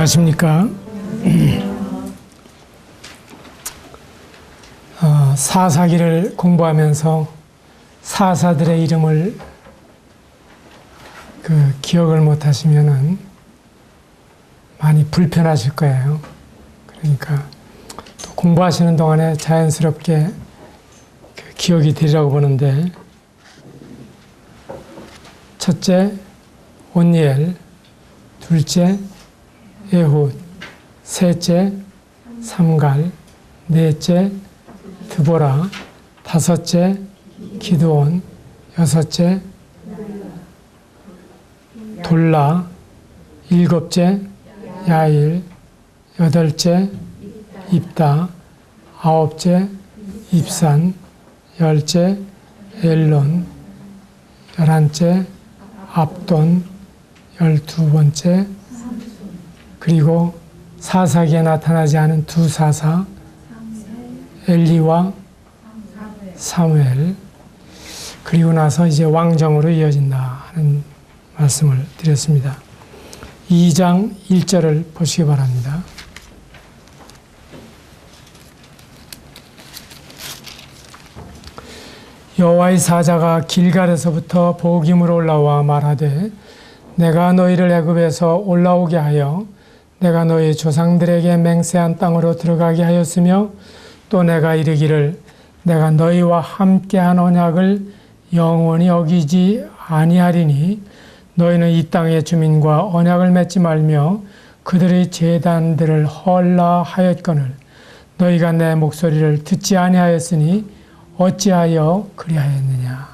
안녕하십니까. 사사기를 공부하면서 사사들의 이름을 기억을 못 하시면은 많이 불편하실 거예요. 그러니까 또 공부하시는 동안에 자연스럽게 기억이 되리라고 보는데, 첫째 온니엘, 둘째 에훗, 셋째 삼갈, 넷째 드보라, 다섯째 기드온, 여섯째 돌라, 일곱째 야일, 여덟째 입다, 아홉째 입산, 열째 엘론, 열한째 압돈, 12번째, 그리고 사사기에 나타나지 않은 두 사사, 엘리와 사무엘, 그리고 나서 이제 왕정으로 이어진다 하는 말씀을 드렸습니다. 2장 1절을 보시기 바랍니다. 여호와의 사자가 길갈에서부터 보김으로 올라와 말하되, 내가 너희를 애굽에서 올라오게 하여 내가 너희 조상들에게 맹세한 땅으로 들어가게 하였으며, 또 내가 이르기를 내가 너희와 함께한 언약을 영원히 어기지 아니하리니 너희는 이 땅의 주민과 언약을 맺지 말며 그들의 제단들을 헐라 하였거늘 너희가 내 목소리를 듣지 아니하였으니 어찌하여 그리하였느냐.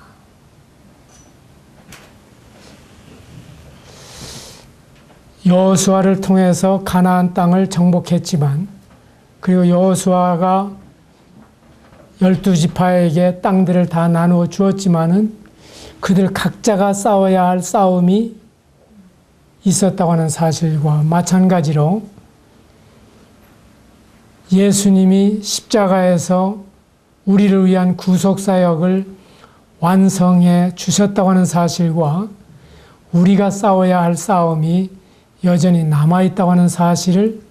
여호수아를 통해서 가나안 땅을 정복했지만, 그리고 여호수아가 12지파에게 땅들을 다 나누어 주었지만은 그들 각자가 싸워야 할 싸움이 있었다고 하는 사실과 마찬가지로 예수님이 십자가에서 우리를 위한 구속사역을 완성해 주셨다고 하는 사실과 우리가 싸워야 할 싸움이 여전히 남아있다고 하는 사실을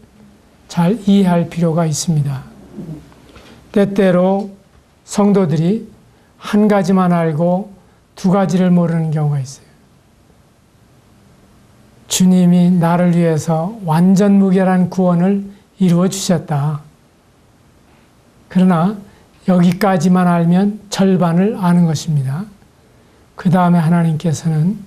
잘 이해할 필요가 있습니다. 때때로 성도들이 한 가지만 알고 두 가지를 모르는 경우가 있어요. 주님이 나를 위해서 완전 무결한 구원을 이루어 주셨다. 그러나 여기까지만 알면 절반을 아는 것입니다. 그 다음에 하나님께서는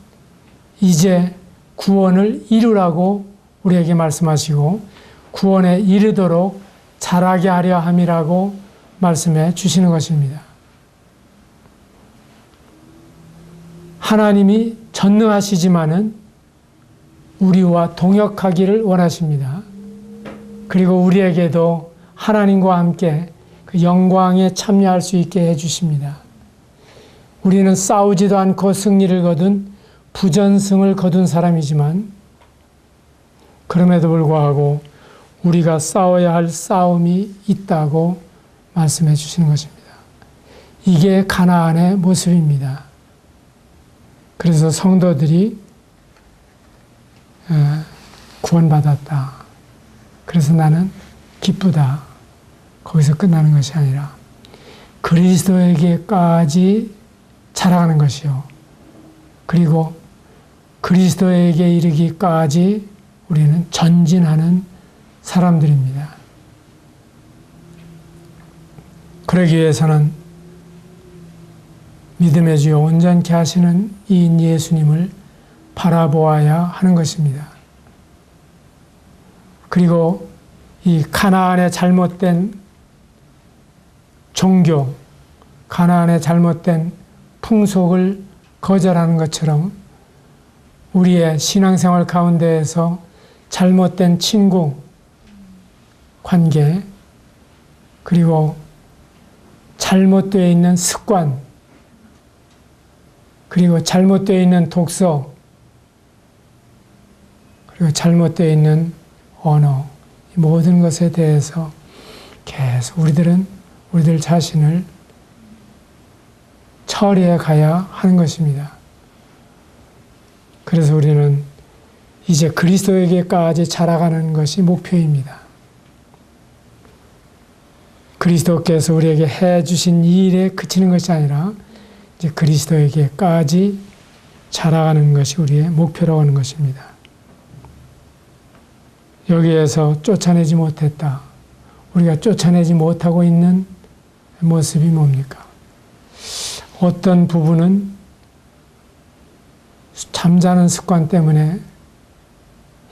이제 구원을 이루라고 우리에게 말씀하시고 구원에 이르도록 자라게 하려 함이라고 말씀해 주시는 것입니다. 하나님이 전능하시지만은 우리와 동역하기를 원하십니다. 그리고 우리에게도 하나님과 함께 그 영광에 참여할 수 있게 해주십니다. 우리는 싸우지도 않고 승리를 거둔 부전승을 거둔 사람이지만, 그럼에도 불구하고 우리가 싸워야 할 싸움이 있다고 말씀해 주시는 것입니다. 이게 가나안의 모습입니다. 그래서 성도들이 구원받았다. 그래서 나는 기쁘다. 거기서 끝나는 것이 아니라 그리스도에게까지 자라가는 것이요. 그리고 그리스도에게 이르기까지 우리는 전진하는 사람들입니다. 그러기 위해서는 믿음의 주요 온전케 하시는 이인 예수님을 바라보아야 하는 것입니다. 그리고 이 가나안의 잘못된 종교, 가나안의 잘못된 풍속을 거절하는 것처럼 우리의 신앙생활 가운데에서 잘못된 친구 관계, 그리고 잘못되어 있는 습관, 그리고 잘못되어 있는 독서, 그리고 잘못되어 있는 언어, 이 모든 것에 대해서 계속 우리들 자신을 처리해 가야 하는 것입니다. 그래서 우리는 이제 그리스도에게까지 자라가는 것이 목표입니다. 그리스도께서 우리에게 해주신 이 일에 그치는 것이 아니라 이제 그리스도에게까지 자라가는 것이 우리의 목표라고 하는 것입니다. 여기에서 쫓아내지 못했다. 우리가 쫓아내지 못하고 있는 모습이 뭡니까? 어떤 부부는 잠자는 습관 때문에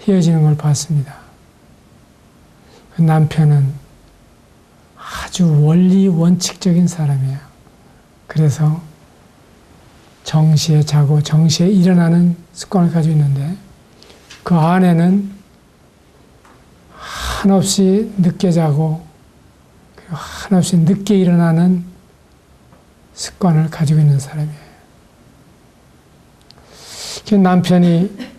헤어지는 걸 봤습니다. 남편은 아주 원리 원칙적인 사람이에요. 그래서 정시에 자고 정시에 일어나는 습관을 가지고 있는데 그 아내는 한없이 늦게 자고 한없이 늦게 일어나는 습관을 가지고 있는 사람이에요. 남편이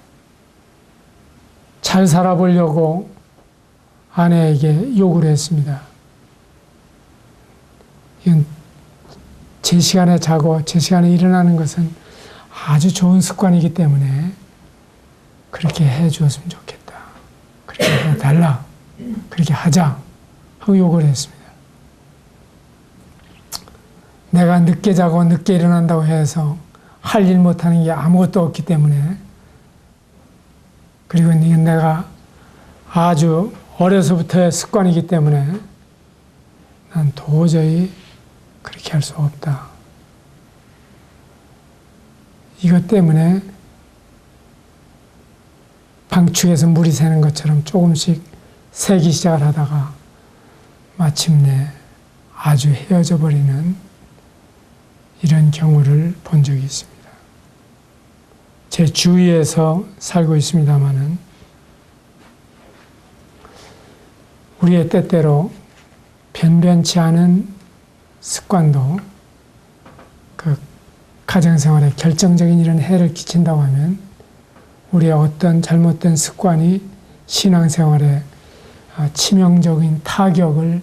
잘 살아보려고 아내에게 요구를 했습니다. 이건 제 시간에 자고 제 시간에 일어나는 것은 아주 좋은 습관이기 때문에 그렇게 해 주었으면 좋겠다. 그렇게 해달라. 그렇게 하자. 하고 요구를 했습니다. 내가 늦게 자고 늦게 일어난다고 해서 할 일 못하는 게 아무것도 없기 때문에 그리고 이건 내가 아주 어려서부터의 습관이기 때문에 난 도저히 그렇게 할 수 없다. 이것 때문에 방축에서 물이 새는 것처럼 조금씩 새기 시작을 하다가 마침내 아주 헤어져 버리는 이런 경우를 본 적이 있습니다. 제 주위에서 살고 있습니다마는 우리의 때때로 변변치 않은 습관도 그 가정생활에 결정적인 이런 해를 끼친다고 하면 우리의 어떤 잘못된 습관이 신앙생활에 치명적인 타격을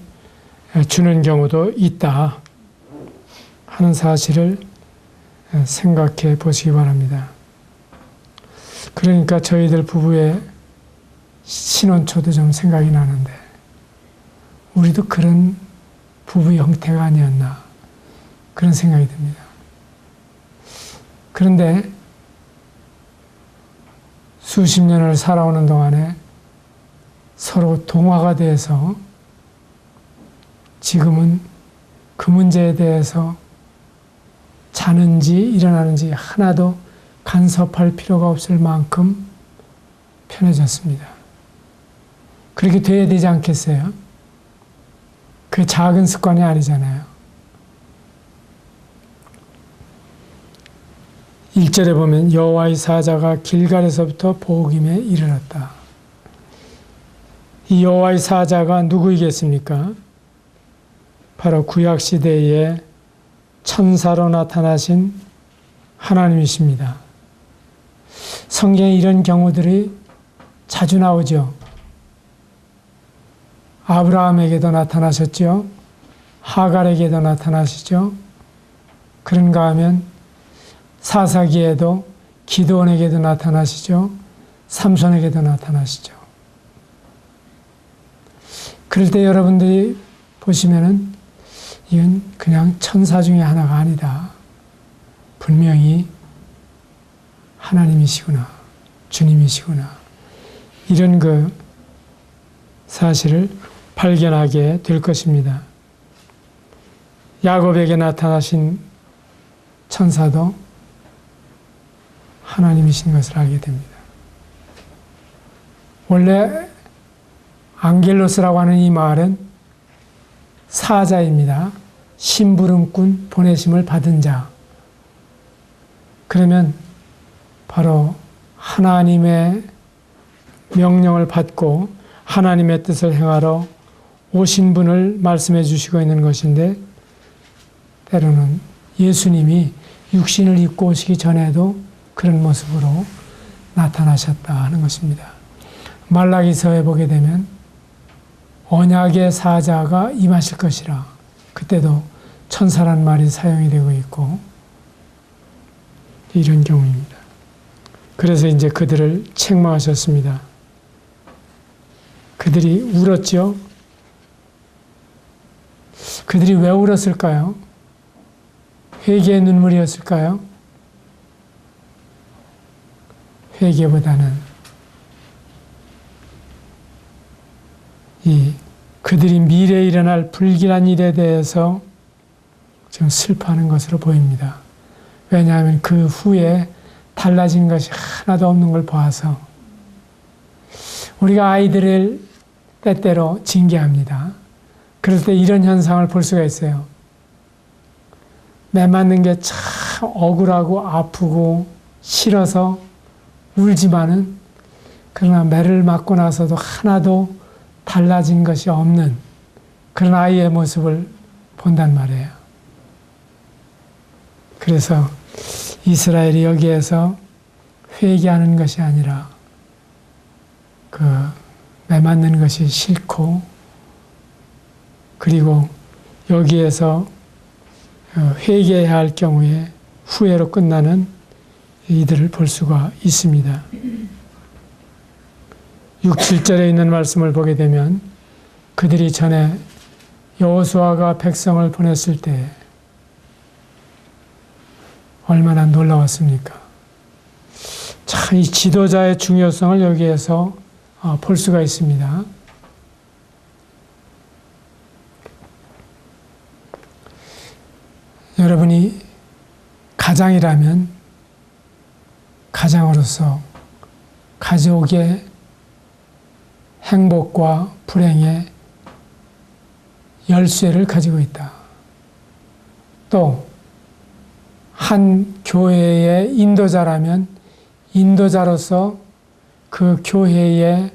주는 경우도 있다 하는 사실을 생각해 보시기 바랍니다. 그러니까 저희들 부부의 신혼초도 좀 생각이 나는데 우리도 그런 부부 형태가 아니었나 그런 생각이 듭니다. 그런데 수십 년을 살아오는 동안에 서로 동화가 돼서 지금은 그 문제에 대해서 자는지 일어나는지 하나도 간섭할 필요가 없을 만큼 편해졌습니다. 그렇게 돼야 되지 않겠어요? 그 작은 습관이 아니잖아요. 1절에 보면 여호와의 사자가 길갈에서부터 보김에 이르렀다. 이 여호와의 사자가 누구이겠습니까? 바로 구약시대에 천사로 나타나신 하나님이십니다. 성경에 이런 경우들이 자주 나오죠. 아브라함에게도 나타나셨죠. 하갈에게도 나타나시죠. 그런가 하면 사사기에도 기드온에게도 나타나시죠. 삼손에게도 나타나시죠. 그럴 때 여러분들이 보시면은 이건 그냥 천사 중에 하나가 아니다. 분명히 하나님이시구나. 주님이시구나. 이런 그 사실을 발견하게 될 것입니다. 야곱에게 나타나신 천사도 하나님이신 것을 알게 됩니다. 원래 앙겔로스라고 하는 이 말은 사자입니다. 심부름꾼, 보내심을 받은 자. 그러면 바로 하나님의 명령을 받고 하나님의 뜻을 행하러 오신 분을 말씀해 주시고 있는 것인데 때로는 예수님이 육신을 입고 오시기 전에도 그런 모습으로 나타나셨다 하는 것입니다. 말라기서에 보게 되면 언약의 사자가 임하실 것이라 그때도 천사란 말이 사용이 되고 있고 이런 경우입니다. 그래서 이제 그들을 책망하셨습니다. 그들이 울었죠. 그들이 왜 울었을까요? 회개의 눈물이었을까요? 회개보다는 그들이 미래에 일어날 불길한 일에 대해서 지금 슬퍼하는 것으로 보입니다. 왜냐하면 그 후에 달라진 것이 하나도 없는 걸 봐서 우리가 아이들을 때때로 징계합니다. 그럴 때 이런 현상을 볼 수가 있어요. 매 맞는 게 참 억울하고 아프고 싫어서 울지만은 그러나 매를 맞고 나서도 하나도 달라진 것이 없는 그런 아이의 모습을 본단 말이에요. 그래서 이스라엘이 여기에서 회개하는 것이 아니라 매 맞는 것이 싫고 그리고 여기에서 회개해야 할 경우에 후회로 끝나는 이들을 볼 수가 있습니다. 6, 7절에 있는 말씀을 보게 되면 그들이 전에 여호수아가 백성을 보냈을 때 얼마나 놀라웠습니까? 참 이 지도자의 중요성을 여기에서 볼 수가 있습니다. 여러분이 가장이라면 가장으로서 가족의 행복과 불행의 열쇠를 가지고 있다. 또 한 교회의 인도자라면 인도자로서 그 교회의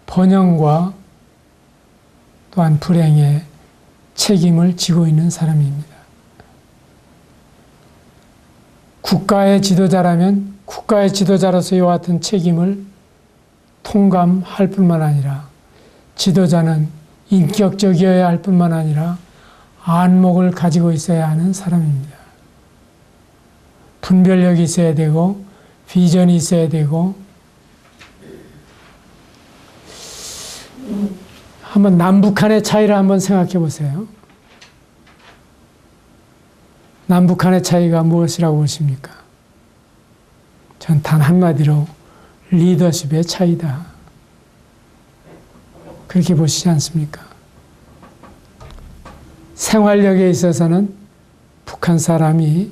번영과 또한 불행의 책임을 지고 있는 사람입니다. 국가의 지도자라면 국가의 지도자로서 이와 같은 책임을 통감할 뿐만 아니라 지도자는 인격적이어야 할 뿐만 아니라 안목을 가지고 있어야 하는 사람입니다. 분별력이 있어야 되고 비전이 있어야 되고 한번 남북한의 차이를 한번 생각해 보세요. 남북한의 차이가 무엇이라고 보십니까? 전 단 한마디로 리더십의 차이다. 그렇게 보시지 않습니까? 생활력에 있어서는 북한 사람이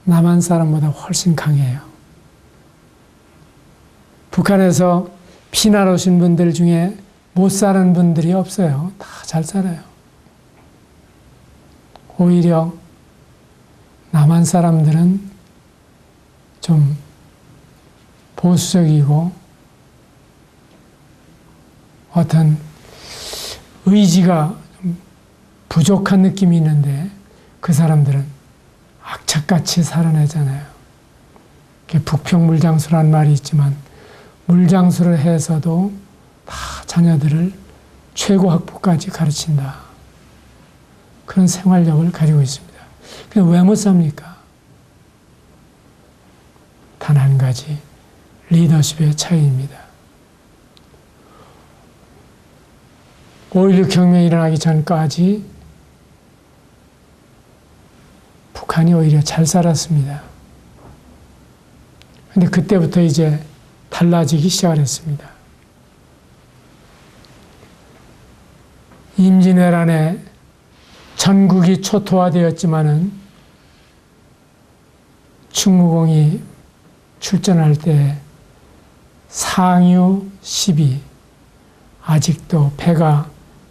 남한 사람보다 훨씬 강해요. 북한에서 피난 오신 분들 중에 못 사는 분들이 없어요. 다 잘 살아요. 오히려 남한 사람들은 좀 보수적이고 어떤 의지가 좀 부족한 느낌이 있는데 그 사람들은 악착같이 살아내잖아요. 북평물장수라는 말이 있지만 물장수를 해서도 다 자녀들을 최고 학부까지 가르친다. 그런 생활력을 가지고 있습니다. 근데 왜 못 삽니까? 단 한 가지, 리더십의 차이입니다. 5.16 혁명이 일어나기 전까지 북한이 오히려 잘 살았습니다. 근데 그때부터 이제 달라지기 시작을 했습니다. 임진왜란에 전국이 초토화되었지만은 충무공이 출전할 때 상유 12, 아직도 배가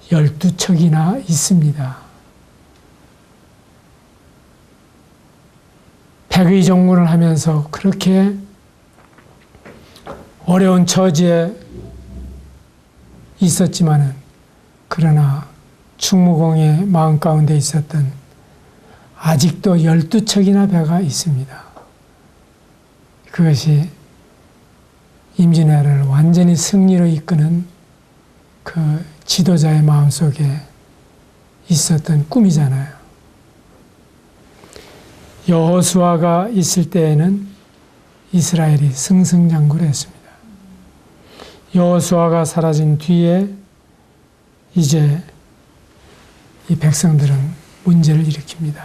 12척이나 있습니다. 백의종군을 하면서 그렇게 어려운 처지에 있었지만은 그러나 충무공의 마음 가운데 있었던 아직도 12척이나 배가 있습니다. 그것이 임진왜란을 완전히 승리로 이끄는 그 지도자의 마음속에 있었던 꿈이잖아요. 여호수아가 있을 때에는 이스라엘이 승승장구를 했습니다. 여호수아가 사라진 뒤에 이제 이 백성들은 문제를 일으킵니다.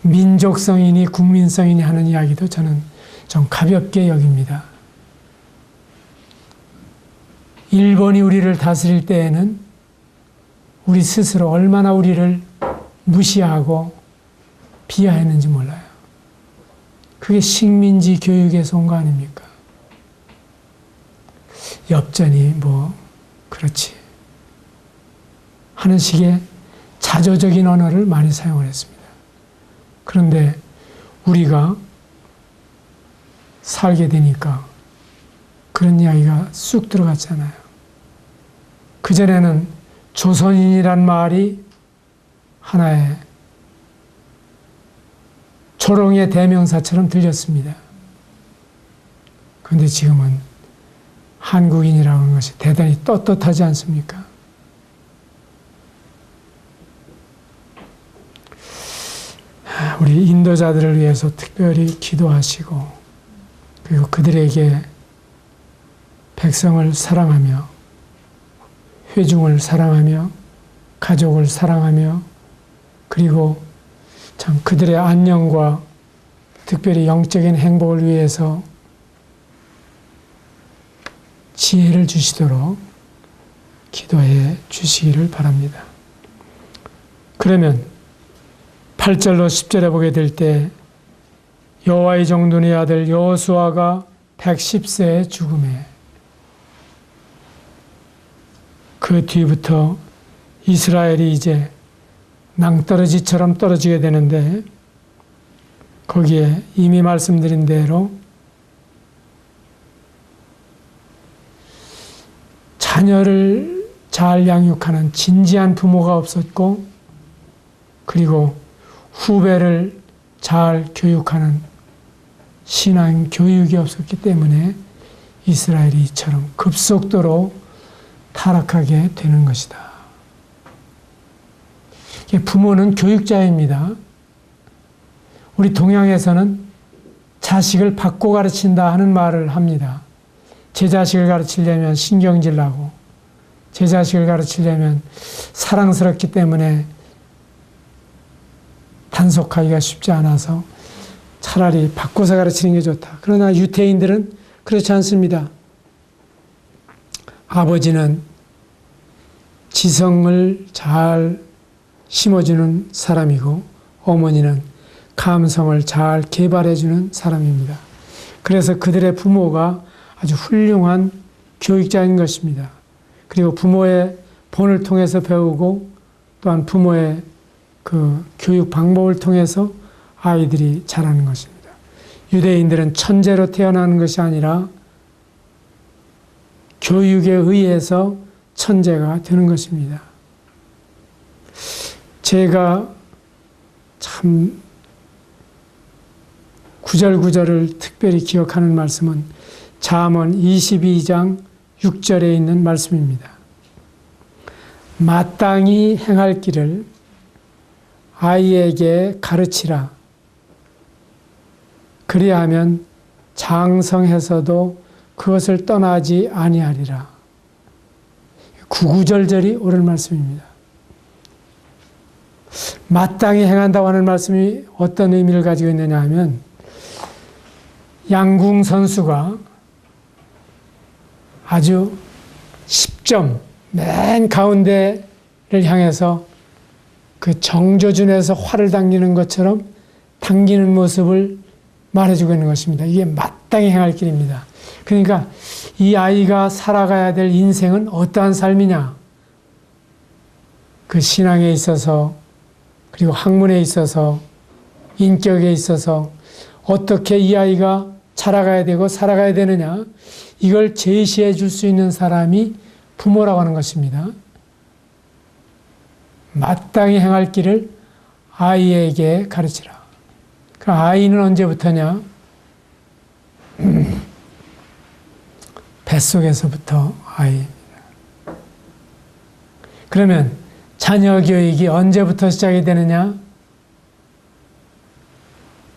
민족성이니 국민성이니 하는 이야기도 저는 좀 가볍게 여깁니다. 일본이 우리를 다스릴 때에는 우리 스스로 얼마나 우리를 무시하고 비하했는지 몰라요. 그게 식민지 교육에서 온 거 아닙니까? 엽전이 그렇지 하는 식의 자조적인 언어를 많이 사용을 했습니다. 그런데 우리가 살게 되니까 그런 이야기가 쑥 들어갔잖아요. 그전에는 조선인이란 말이 하나의 조롱의 대명사처럼 들렸습니다. 그런데 지금은 한국인이라고 하는 것이 대단히 떳떳하지 않습니까? 우리 인도자들을 위해서 특별히 기도하시고 그리고 그들에게 백성을 사랑하며 회중을 사랑하며 가족을 사랑하며 그리고 참 그들의 안녕과 특별히 영적인 행복을 위해서 지혜를 주시도록 기도해 주시기를 바랍니다. 그러면 8절로 10절에 보게 될 때 여호와의 종눈의 아들 여호수아가 110세에 죽음에 그 뒤부터 이스라엘이 이제 낭떠러지처럼 떨어지게 되는데 거기에 이미 말씀드린 대로 자녀를 잘 양육하는 진지한 부모가 없었고 그리고 후배를 잘 교육하는 신앙 교육이 없었기 때문에 이스라엘이 이처럼 급속도로 타락하게 되는 것이다. 부모는 교육자입니다. 우리 동양에서는 자식을 받고 가르친다 하는 말을 합니다. 제 자식을 가르치려면 신경질 나고 제 자식을 가르치려면 사랑스럽기 때문에 단속하기가 쉽지 않아서 차라리 바꿔서 가르치는 게 좋다. 그러나 유태인들은 그렇지 않습니다. 아버지는 지성을 잘 심어주는 사람이고 어머니는 감성을 잘 개발해주는 사람입니다. 그래서 그들의 부모가 아주 훌륭한 교육자인 것입니다. 그리고 부모의 본을 통해서 배우고 또한 부모의 그 교육 방법을 통해서 아이들이 자라는 것입니다. 유대인들은 천재로 태어나는 것이 아니라 교육에 의해서 천재가 되는 것입니다. 제가 참 구절구절을 특별히 기억하는 말씀은 잠언 22장 6절에 있는 말씀입니다. 마땅히 행할 길을 아이에게 가르치라. 그리하면 장성해서도 그것을 떠나지 아니하리라. 구구절절이 옳은 말씀입니다. 마땅히 행한다고 하는 말씀이 어떤 의미를 가지고 있느냐 하면 양궁 선수가 아주 10점 맨 가운데를 향해서 그 정조준에서 활을 당기는 것처럼 당기는 모습을 말해주고 있는 것입니다. 이게 마땅히 행할 길입니다. 그러니까 이 아이가 살아가야 될 인생은 어떠한 삶이냐? 그 신앙에 있어서 그리고 학문에 있어서 인격에 있어서 어떻게 이 아이가 자라가야 되고 살아가야 되느냐? 이걸 제시해 줄 수 있는 사람이 부모라고 하는 것입니다. 마땅히 행할 길을 아이에게 가르치라. 그 아이는 언제부터냐? 뱃속에서부터 아이입니다. 그러면 자녀 교육이 언제부터 시작이 되느냐?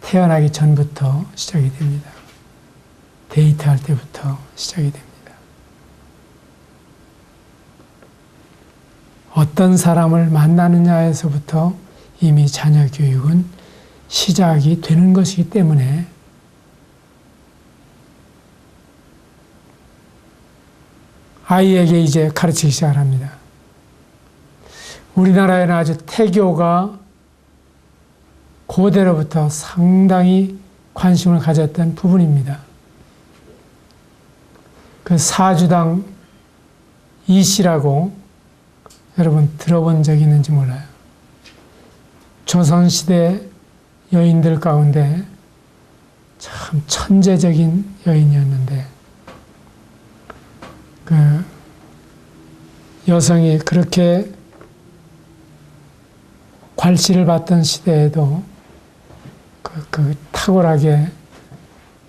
태어나기 전부터 시작이 됩니다. 데이트할 때부터 시작이 됩니다. 어떤 사람을 만나느냐에서부터 이미 자녀 교육은 시작이 되는 것이기 때문에 아이에게 이제 가르치기 시작을 합니다. 우리나라에는 아주 태교가 고대로부터 상당히 관심을 가졌던 부분입니다. 그 사주당 이씨라고 여러분 들어본 적이 있는지 몰라요. 조선시대 여인들 가운데 참 천재적인 여인이었는데 그 여성이 그렇게 괄시를 받던 시대에도 그 탁월하게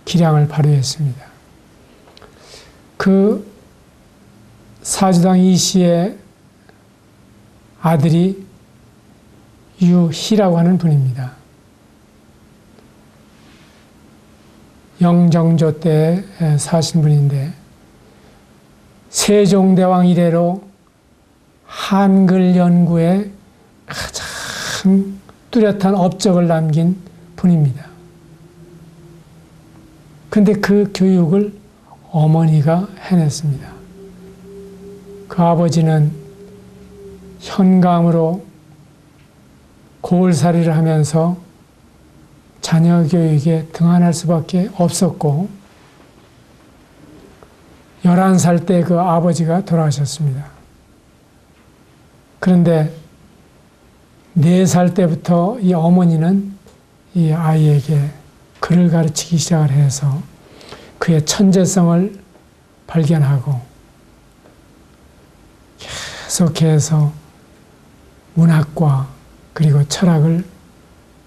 기량을 발휘했습니다. 그 사주당 이씨의 아들이 유희라고 하는 분입니다. 영정조 때 사신 분인데 세종대왕 이래로 한글 연구에 가장 뚜렷한 업적을 남긴 분입니다. 근데 그 교육을 어머니가 해냈습니다. 그 아버지는 현감으로 고을살이를 하면서 자녀 교육에 등한할 수밖에 없었고 11살 때 그 아버지가 돌아가셨습니다. 그런데 4살 때부터 이 어머니는 이 아이에게 글을 가르치기 시작을 해서 그의 천재성을 발견하고 계속해서 문학과 그리고 철학을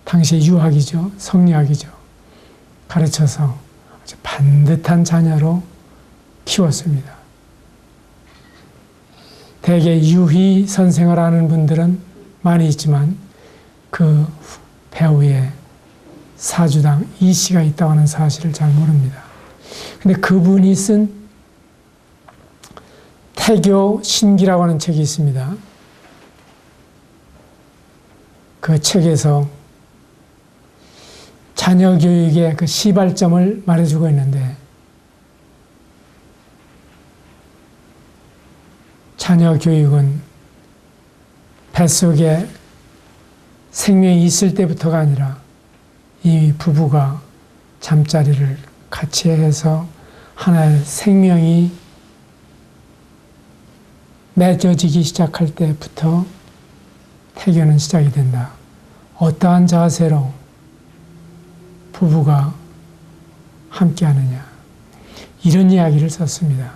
당시 유학이죠. 성리학이죠. 가르쳐서 아주 반듯한 자녀로 키웠습니다. 대개 유희 선생을 아는 분들은 많이 있지만 그 배후에 사주당 이씨가 있다고 하는 사실을 잘 모릅니다. 근데 그분이 쓴 태교 신기라고 하는 책이 있습니다. 그 책에서 자녀 교육의 그 시발점을 말해주고 있는데 자녀 교육은 뱃속에 생명이 있을 때부터가 아니라 이미 부부가 잠자리를 같이 해서 하나의 생명이 맺어지기 시작할 때부터 태교는 시작이 된다. 어떠한 자세로 부부가 함께하느냐. 이런 이야기를 썼습니다.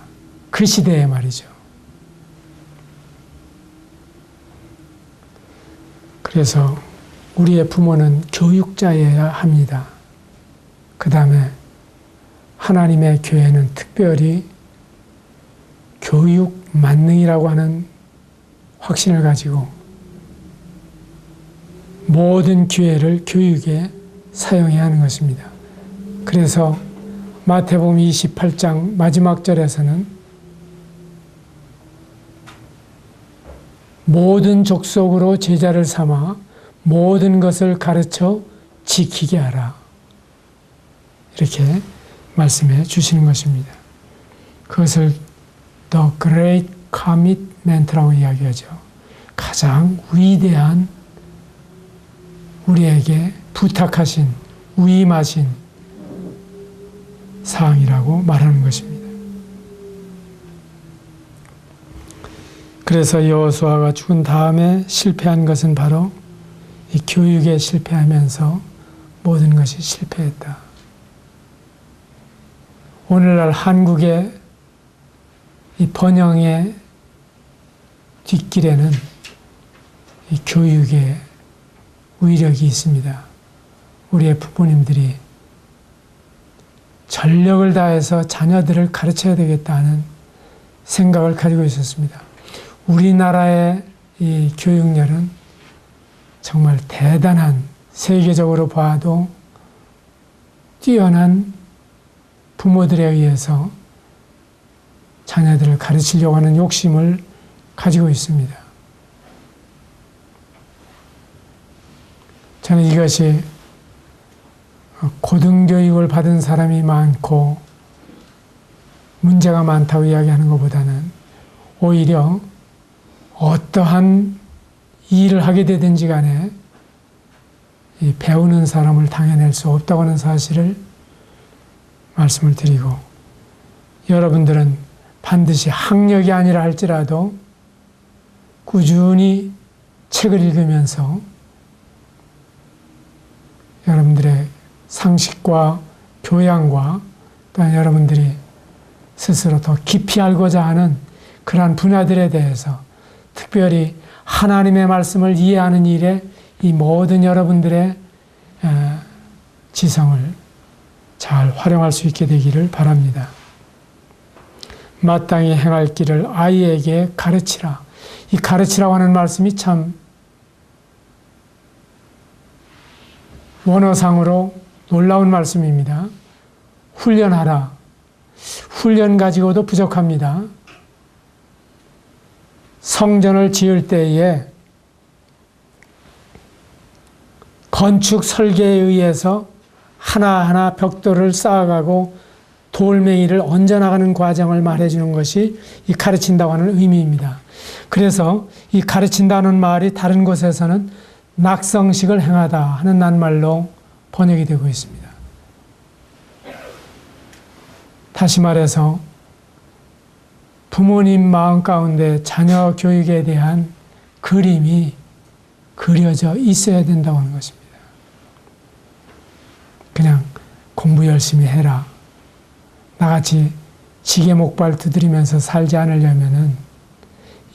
그 시대에 말이죠. 그래서 우리의 부모는 교육자여야 합니다. 그 다음에 하나님의 교회는 특별히 교육 만능이라고 하는 확신을 가지고 모든 기회를 교육에 사용해야 하는 것입니다. 그래서 마태복음 28장 마지막 절에서는 모든 족속으로 제자를 삼아 모든 것을 가르쳐 지키게 하라. 이렇게 말씀해 주시는 것입니다. 그것을 The Great Commitment라고 이야기하죠. 가장 위대한 우리에게 부탁하신, 위임하신 사항이라고 말하는 것입니다. 그래서 여호수아가 죽은 다음에 실패한 것은 바로 이 교육에 실패하면서 모든 것이 실패했다. 오늘날 한국의 이 번영의 뒷길에는 이 교육의 위력이 있습니다. 우리의 부모님들이 전력을 다해서 자녀들을 가르쳐야 되겠다는 생각을 가지고 있었습니다. 우리나라의 이 교육열은 정말 대단한, 세계적으로 봐도 뛰어난 부모들에 의해서 자녀들을 가르치려고 하는 욕심을 가지고 있습니다. 저는 이것이 고등교육을 받은 사람이 많고 문제가 많다고 이야기하는 것보다는 오히려 어떠한 일을 하게 되든지 간에 이 배우는 사람을 당해낼 수 없다고 하는 사실을 말씀을 드리고, 여러분들은 반드시 학력이 아니라 할지라도 꾸준히 책을 읽으면서 여러분들의 상식과 교양과 또한 여러분들이 스스로 더 깊이 알고자 하는 그러한 분야들에 대해서, 특별히 하나님의 말씀을 이해하는 일에 이 모든 여러분들의 지성을 잘 활용할 수 있게 되기를 바랍니다. 마땅히 행할 길을 아이에게 가르치라. 이 가르치라고 하는 말씀이 참 원어상으로 놀라운 말씀입니다. 훈련하라. 훈련 가지고도 부족합니다. 성전을 지을 때에 건축 설계에 의해서 하나하나 벽돌을 쌓아가고 돌멩이를 얹어나가는 과정을 말해주는 것이 이 가르친다고 하는 의미입니다. 그래서 이 가르친다는 말이 다른 곳에서는 낙성식을 행하다 하는 낱말로 번역이 되고 있습니다. 다시 말해서 부모님 마음 가운데 자녀 교육에 대한 그림이 그려져 있어야 된다고 하는 것입니다. 그냥 공부 열심히 해라. 나같이 지게 목발 두드리면서 살지 않으려면은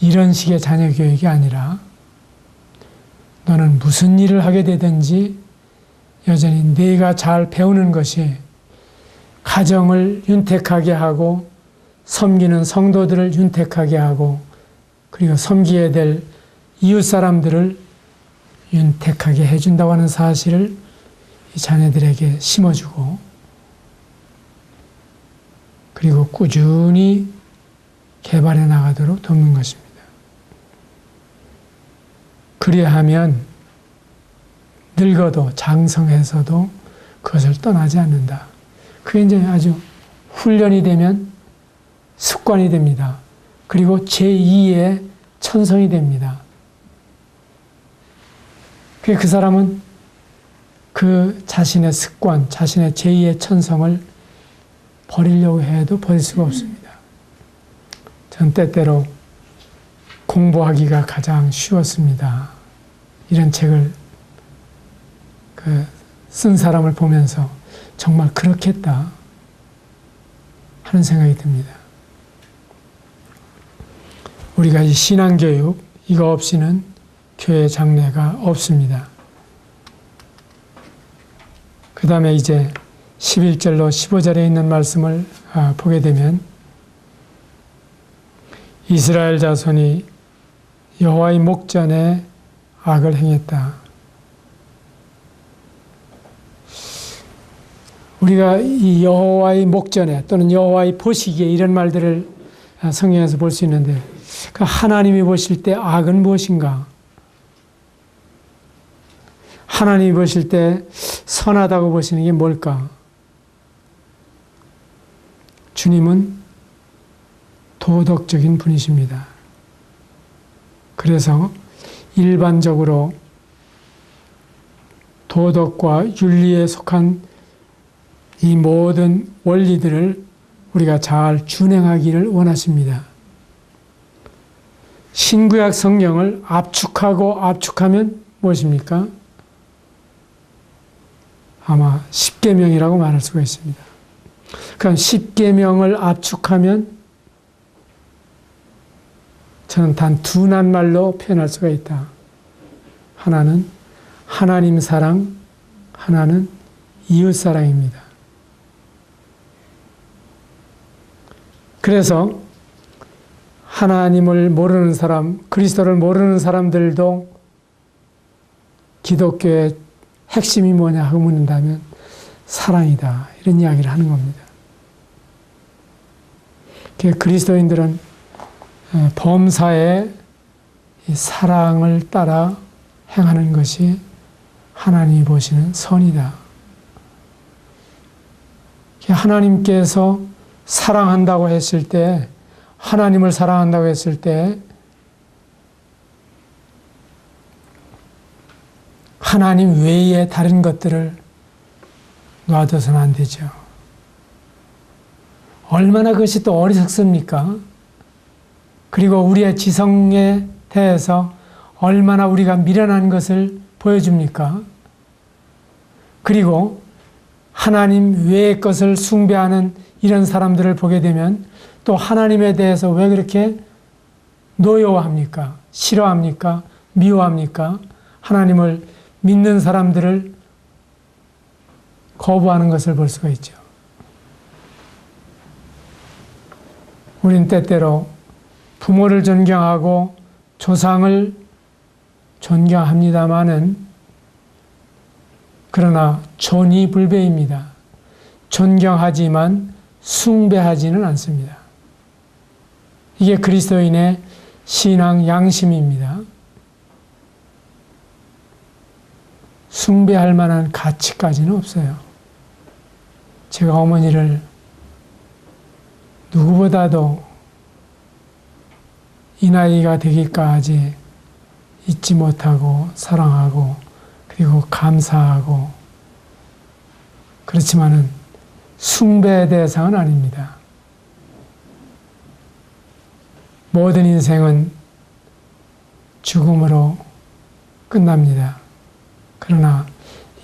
이런 식의 자녀 교육이 아니라 너는 무슨 일을 하게 되든지 여전히 네가 잘 배우는 것이 가정을 윤택하게 하고 섬기는 성도들을 윤택하게 하고 그리고 섬기게 될 이웃 사람들을 윤택하게 해준다고 하는 사실을 이 자녀들에게 심어주고, 그리고 꾸준히 개발해 나가도록 돕는 것입니다. 그리하면 늙어도 장성해서도 그것을 떠나지 않는다. 그게 이제 아주 훈련이 되면 습관이 됩니다. 그리고 제2의 천성이 됩니다. 그 사람은 그 자신의 습관, 자신의 제2의 천성을 버리려고 해도 버릴 수가 없습니다. 전 때때로 공부하기가 가장 쉬웠습니다. 이런 책을 쓴 사람을 보면서 정말 그렇겠다 하는 생각이 듭니다. 우리가 이 신앙교육, 이거 없이는 교회 장래가 없습니다. 그 다음에 이제 11절로 15절에 있는 말씀을 보게 되면, 이스라엘 자손이 여호와의 목전에 악을 행했다. 우리가 이 여호와의 목전에 또는 여호와의 보시기에 이런 말들을 성경에서 볼 수 있는데, 하나님이 보실 때 악은 무엇인가? 하나님이 보실 때 선하다고 보시는 게 뭘까? 주님은 도덕적인 분이십니다. 그래서 일반적으로 도덕과 윤리에 속한 이 모든 원리들을 우리가 잘 준행하기를 원하십니다. 신구약 성경을 압축하고 압축하면 무엇입니까? 아마 십계명이라고 말할 수가 있습니다. 그럼 십계명을 압축하면 저는 단 두 낱말로 표현할 수가 있다. 하나는 하나님 사랑, 하나는 이웃 사랑입니다. 그래서 하나님을 모르는 사람, 그리스도를 모르는 사람들도 기독교의 핵심이 뭐냐 하고 묻는다면 사랑이다, 이런 이야기를 하는 겁니다. 그리스도인들은 범사의 이 사랑을 따라 행하는 것이 하나님이 보시는 선이다. 하나님께서 사랑한다고 했을 때, 하나님을 사랑한다고 했을 때 하나님 외에 다른 것들을 놔둬서는 안 되죠. 얼마나 그것이 또 어리석습니까? 그리고 우리의 지성에 대해서 얼마나 우리가 미련한 것을 보여줍니까? 그리고 하나님 외의 것을 숭배하는 이런 사람들을 보게 되면 또 하나님에 대해서 왜 그렇게 노여워합니까? 싫어합니까? 미워합니까? 하나님을 믿는 사람들을 거부하는 것을 볼 수가 있죠. 우린 때때로 부모를 존경하고 조상을 존경합니다마는 그러나 존이불배입니다. 존경하지만 숭배하지는 않습니다. 이게 그리스도인의 신앙 양심입니다. 숭배할 만한 가치까지는 없어요. 제가 어머니를 누구보다도 이 나이가 되기까지 잊지 못하고 사랑하고 그리고 감사하고 그렇지만은 숭배의 대상은 아닙니다. 모든 인생은 죽음으로 끝납니다. 그러나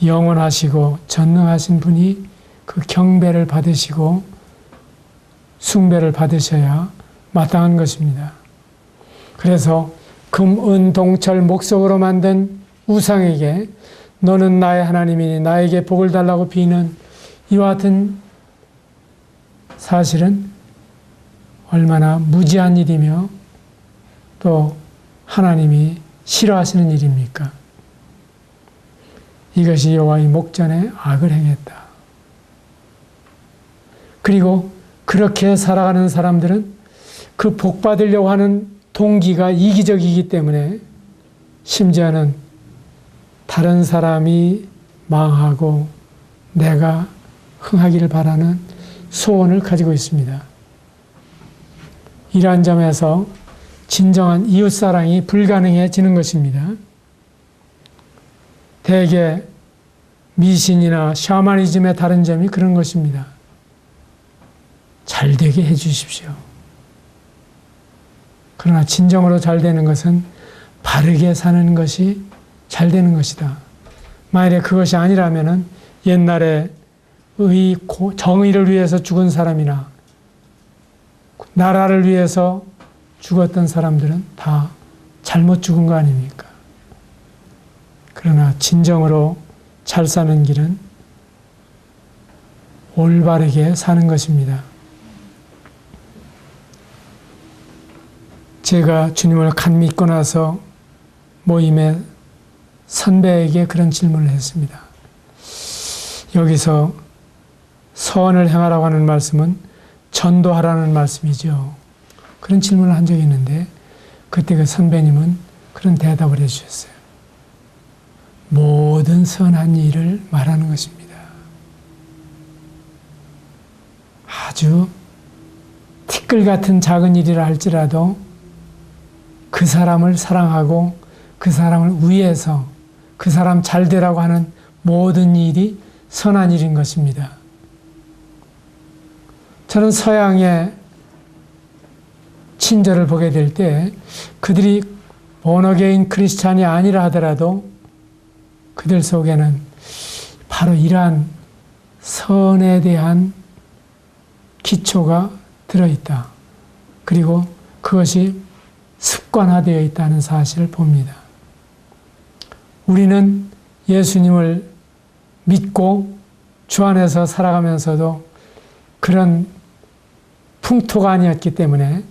영원하시고 전능하신 분이 그 경배를 받으시고 숭배를 받으셔야 마땅한 것입니다. 그래서 금, 은, 동철, 목석으로 만든 우상에게 너는 나의 하나님이니 나에게 복을 달라고 비는 이와 같은 사실은 얼마나 무지한 일이며 또 하나님이 싫어하시는 일입니까? 이것이 여호와의 목전에 악을 행했다. 그리고 그렇게 살아가는 사람들은 그 복 받으려고 하는 동기가 이기적이기 때문에 심지어는 다른 사람이 망하고 내가 흥하기를 바라는 소원을 가지고 있습니다. 이러한 점에서 진정한 이웃사랑이 불가능해지는 것입니다. 대개 미신이나 샤머니즘의 다른 점이 그런 것입니다. 잘 되게 해 주십시오. 그러나 진정으로 잘 되는 것은 바르게 사는 것이 잘 되는 것이다. 만일에 그것이 아니라면은 옛날에 정의를 위해서 죽은 사람이나 나라를 위해서 죽었던 사람들은 다 잘못 죽은 거 아닙니까? 그러나 진정으로 잘 사는 길은 올바르게 사는 것입니다. 제가 주님을 간 믿고 나서 모임에 선배에게 그런 질문을 했습니다. 여기서 선을 행하라고 하는 말씀은 전도하라는 말씀이죠. 그런 질문을 한 적이 있는데 그때 그 선배님은 그런 대답을 해주셨어요. 모든 선한 일을 말하는 것입니다. 아주 티끌 같은 작은 일이라 할지라도 그 사람을 사랑하고 그 사람을 위해서 그 사람 잘 되라고 하는 모든 일이 선한 일인 것입니다. 저는 서양의 친절을 보게 될 때 그들이 본어게인 크리스찬이 아니라 하더라도 그들 속에는 바로 이러한 선에 대한 기초가 들어있다. 그리고 그것이 습관화되어 있다는 사실을 봅니다. 우리는 예수님을 믿고 주 안에서 살아가면서도 그런 풍토가 아니었기 때문에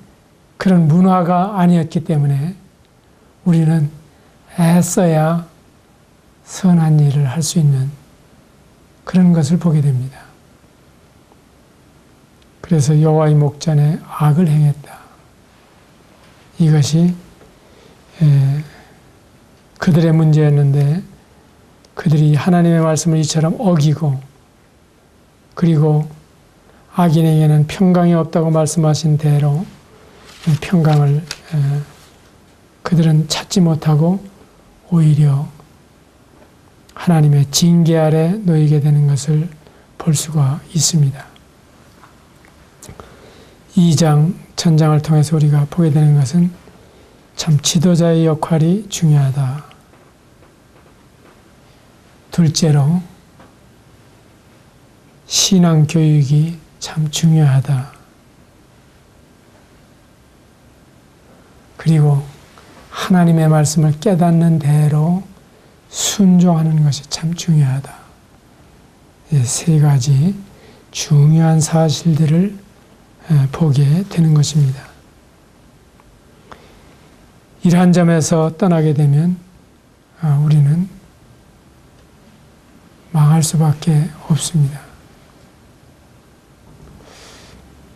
그런 문화가 아니었기 때문에 우리는 애써야 선한 일을 할 수 있는 그런 것을 보게 됩니다. 그래서 여호와의 목전에 악을 행했다. 이것이 그들의 문제였는데 그들이 하나님의 말씀을 이처럼 어기고 그리고 악인에게는 평강이 없다고 말씀하신 대로 평강을 그들은 찾지 못하고 오히려 하나님의 징계 아래 놓이게 되는 것을 볼 수가 있습니다. 2장 전장을 통해서 우리가 보게 되는 것은 참 지도자의 역할이 중요하다. 둘째로 신앙 교육이 참 중요하다. 그리고 하나님의 말씀을 깨닫는 대로 순종하는 것이 참 중요하다. 이 세 가지 중요한 사실들을 보게 되는 것입니다. 이러한 점에서 떠나게 되면 우리는 망할 수밖에 없습니다.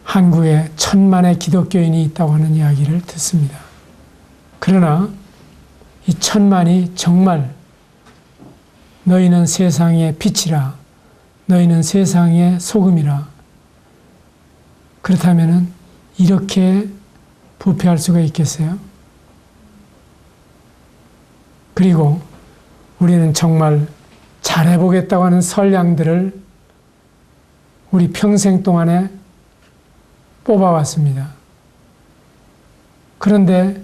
한국에 1000만의 기독교인이 있다고 하는 이야기를 듣습니다. 그러나 이 1000만이 정말 너희는 세상의 빛이라, 너희는 세상의 소금이라, 그렇다면 이렇게 부패할 수가 있겠어요? 그리고 우리는 정말 잘해보겠다고 하는 선량들을 우리 평생 동안에 뽑아왔습니다. 그런데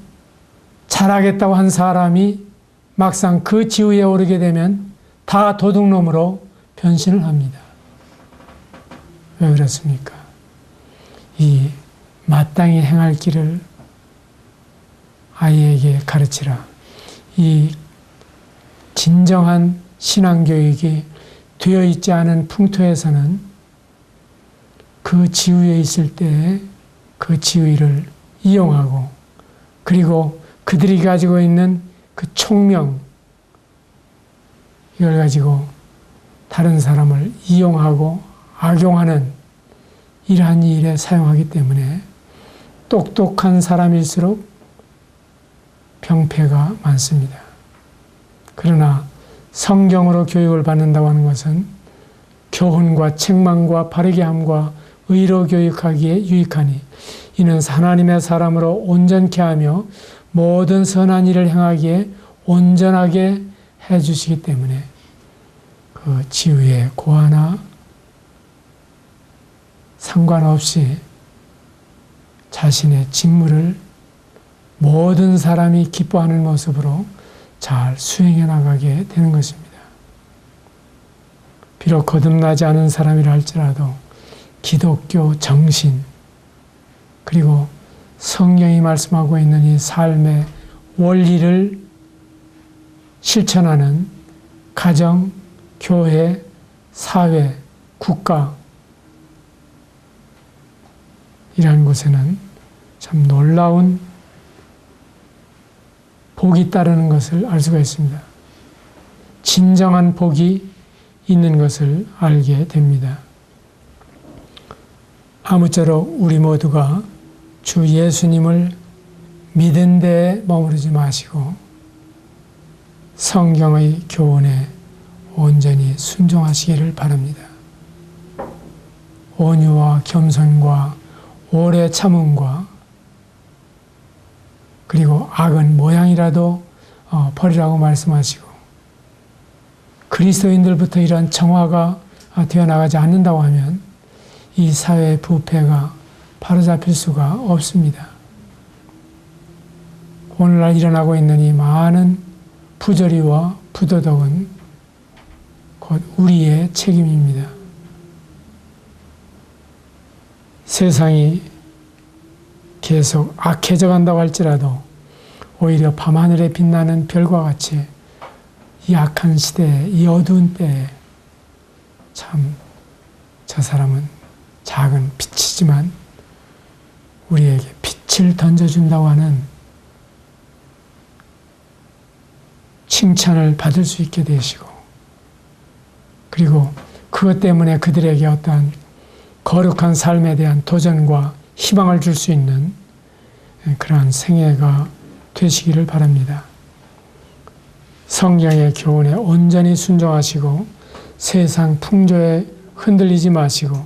잘하겠다고 한 사람이 막상 그 지위에 오르게 되면 다 도둑놈으로 변신을 합니다. 왜 그렇습니까? 이 마땅히 행할 길을 아이에게 가르치라. 이 진정한 신앙교육이 되어 있지 않은 풍토에서는 그 지위에 있을 때 그 지위를 이용하고 그리고 그들이 가지고 있는 그 총명 이걸 가지고 다른 사람을 이용하고 악용하는 이러한 일에 사용하기 때문에 똑똑한 사람일수록 병폐가 많습니다. 그러나 성경으로 교육을 받는다고 하는 것은 교훈과 책망과 바르게 함과 의로 교육하기에 유익하니 이는 하나님의 사람으로 온전케 하며 모든 선한 일을 행하기에 온전하게 해주시기 때문에 그 지위에 고하나 상관없이 자신의 직무를 모든 사람이 기뻐하는 모습으로 잘 수행해 나가게 되는 것입니다. 비록 거듭나지 않은 사람이라 할지라도 기독교 정신 그리고 성경이 말씀하고 있는 이 삶의 원리를 실천하는 가정, 교회, 사회, 국가 이라는 곳에는 참 놀라운 복이 따르는 것을 알 수가 있습니다. 진정한 복이 있는 것을 알게 됩니다. 아무쪼록 우리 모두가 주 예수님을 믿은 데에 머무르지 마시고 성경의 교훈에 온전히 순종하시기를 바랍니다. 온유와 겸손과 오래 참음과 그리고 악은 모양이라도 버리라고 말씀하시고 그리스도인들부터 이러한 정화가 되어나가지 않는다고 하면 이 사회의 부패가 바로잡힐 수가 없습니다. 오늘날 일어나고 있는 이 많은 부조리와 부도덕은 곧 우리의 책임입니다. 세상이 계속 악해져 간다고 할지라도 오히려 밤하늘에 빛나는 별과 같이 이 악한 시대에 이 어두운 때에 참 저 사람은 작은 빛이지만 우리에게 빛을 던져준다고 하는 칭찬을 받을 수 있게 되시고 그리고 그것 때문에 그들에게 어떠한 거룩한 삶에 대한 도전과 희망을 줄 수 있는 그러한 생애가 되시기를 바랍니다. 성경의 교훈에 온전히 순종하시고 세상 풍조에 흔들리지 마시고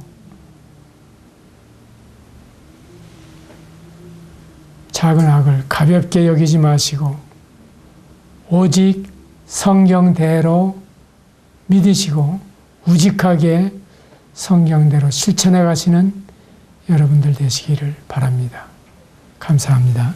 작은 악을 가볍게 여기지 마시고 오직 성경대로 믿으시고 우직하게 성경대로 실천해 가시는 여러분들 되시기를 바랍니다. 감사합니다.